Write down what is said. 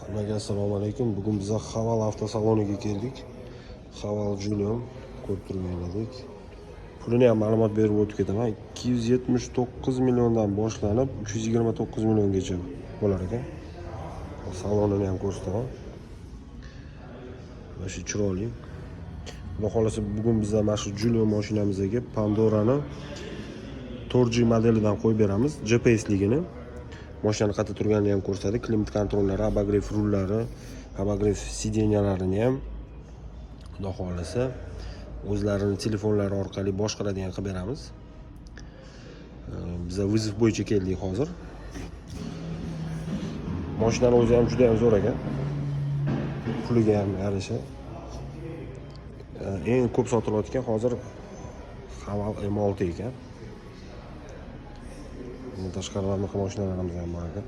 Hammaga assalomu alaykum. Bugun biz Haval avtosaloniga keldik. Haval Julium ko'rib turganingizdek. Pulini ham ma'lumot berib o'tib ketaman. 279 milliondan boshlanib 329 milliongacha bo'lar ekan. Salonini ham ko'rsataman. Mana shu chiroyli. Xudo xolasa bugun bizlar mana shu Julium mashinamizga Pandora'ni 4G modelidan qo'yib beramiz, GPS-ligini. Mashinani qayerda turganini ham ko'rsatadi, klimat kontrollari, abagrev rullari, abagrev sideniyalarini ham xudo xolasa o'zlarini telefonlari orqali boshqaradigan qilib beramiz. Biz vizov bo'yicha keldik hozir. Mashinaning o'zi ham juda ham zo'r ekan. Puliga ham yarasha. Eng ko'p sotilayotgan hozir Haval M6 ekan. Tashqaridan mashinalarimiz ham bor ekan.